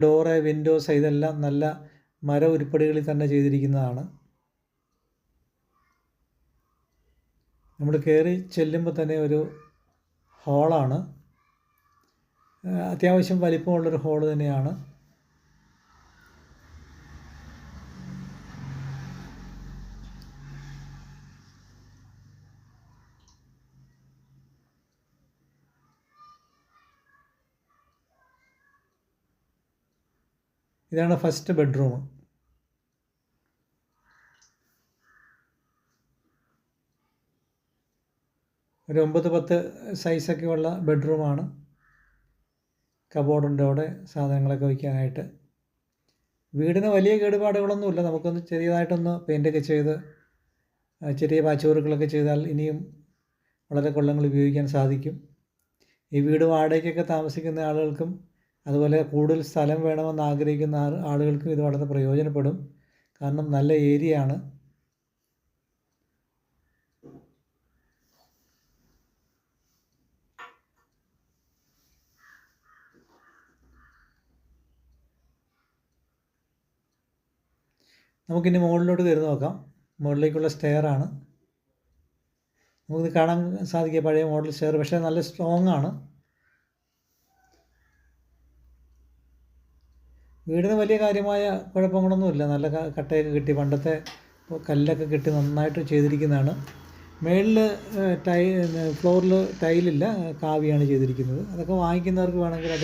Door, Windows ഇതെല്ലാം നല്ല മര ഉരുപ്പടികളിൽ തന്നെ ചെയ്തിരിക്കുന്നതാണ്. നമ്മൾ കയറി ചെല്ലുമ്പോൾ തന്നെ ഒരു ഹാളാണ്. അത്യാവശ്യം വലിപ്പമുള്ളൊരു ഹാള് തന്നെയാണ്. ഇതാണ് ഫസ്റ്റ് ബെഡ്റൂം. ഒരു 9-10 സൈസൊക്കെയുള്ള ബെഡ്റൂമാണ്. കബോർഡുണ്ട് അവിടെ സാധനങ്ങളൊക്കെ വയ്ക്കാനായിട്ട്. വീടിന് വലിയ കേടുപാടുകളൊന്നുമില്ല. നമുക്കൊന്ന് ചെറിയതായിട്ടൊന്ന് പെയിൻ്റൊക്കെ ചെയ്ത് ചെറിയ പാച്ച് വർക്കുകളൊക്കെ ചെയ്താൽ ഇനിയും വളരെ കൊല്ലങ്ങൾ ഉപയോഗിക്കാൻ സാധിക്കും. ഈ വീട് വാടകയ്ക്കൊക്കെ താമസിക്കുന്ന ആളുകൾക്കും അതുപോലെ കൂടുതൽ സ്ഥലം വേണമെന്ന് ആഗ്രഹിക്കുന്ന ആളുകൾക്കും ഇത് വളരെ പ്രയോജനപ്പെടും. കാരണം നല്ല ഏരിയ ആണ്. നമുക്കിനി മുകളിലോട്ട് കയറി നോക്കാം. മുകളിലേക്കുള്ള സ്റ്റെയറാണ്. നമുക്കിത് കാണാൻ സാധിക്കുക പഴയ മോഡൽ സ്റ്റെയർ, പക്ഷേ നല്ല സ്ട്രോങ് ആണ്. വീടിന് വലിയ കാര്യമായ കുഴപ്പങ്ങളൊന്നുമില്ല. നല്ല കട്ടയൊക്കെ കിട്ടി, പണ്ടത്തെ കല്ലൊക്കെ കിട്ടി നന്നായിട്ട് ചെയ്തിരിക്കുന്നതാണ്. മേളിൽ ഫ്ലോറിൽ ടൈലില്ല, കാവിയാണ് ചെയ്തിരിക്കുന്നത്. അതൊക്കെ വാങ്ങിക്കുന്നവർക്ക് വേണമെങ്കിൽ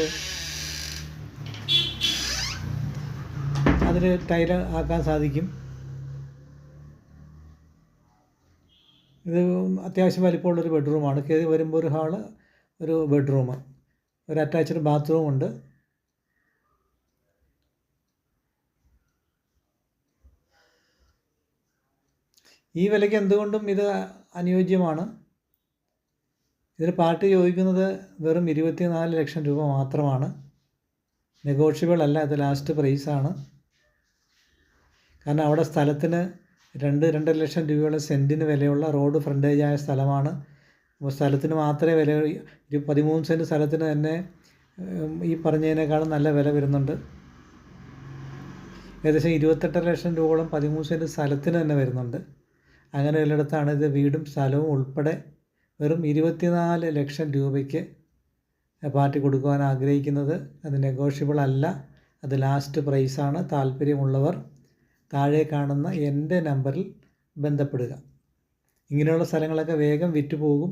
അതിൽ ടൈൽ ആക്കാൻ സാധിക്കും. ഇത് അത്യാവശ്യം വലിപ്പമുള്ളൊരു ബെഡ്റൂമാണ്. കയറി വരുമ്പോൾ ഒരു ഹാള്, ഒരു ബെഡ്റൂം, ഒരു അറ്റാച്ച്ഡ് ബാത്റൂം ഉണ്ട്. ഈ വിലയ്ക്ക് എന്തുകൊണ്ടും ഇത് അനുയോജ്യമാണ്. ഇതിന് പാർട്ടി ചോദിക്കുന്നത് വെറും 24 ലക്ഷം രൂപ മാത്രമാണ്. നെഗോഷ്യബിൾ അല്ല, ഇത് ലാസ്റ്റ് പ്രൈസാണ്. കാരണം അവിടെ സ്ഥലത്തിന് 2-2.5 ലക്ഷം രൂപയുള്ള സെൻറ്റിന് വിലയുള്ള റോഡ് ഫ്രണ്ടേജായ സ്ഥലമാണ്. അപ്പോൾ സ്ഥലത്തിന് മാത്രമേ വില, 13 സെൻറ്റ് സ്ഥലത്തിന് തന്നെ ഈ പറഞ്ഞതിനേക്കാളും നല്ല വില വരുന്നുണ്ട്. ഏകദേശം 28 ലക്ഷം രൂപയോളം 13 സെൻറ്റ് സ്ഥലത്തിന് തന്നെ വരുന്നുണ്ട്. അങ്ങനെ ഉള്ളിടത്താണ് ഇത് വീടും സ്ഥലവും ഉൾപ്പെടെ വെറും 24 ലക്ഷം രൂപയ്ക്ക് പാർട്ടി കൊടുക്കുവാൻ ആഗ്രഹിക്കുന്നത്. അത് നെഗോഷ്യബിൾ അല്ല, അത് ലാസ്റ്റ് പ്രൈസാണ്. താല്പര്യമുള്ളവർ താഴെ കാണുന്ന എൻ്റെ നമ്പറിൽ ബന്ധപ്പെടുക. ഇങ്ങനെയുള്ള സ്ഥലങ്ങളൊക്കെ വേഗം വിറ്റുപോകും.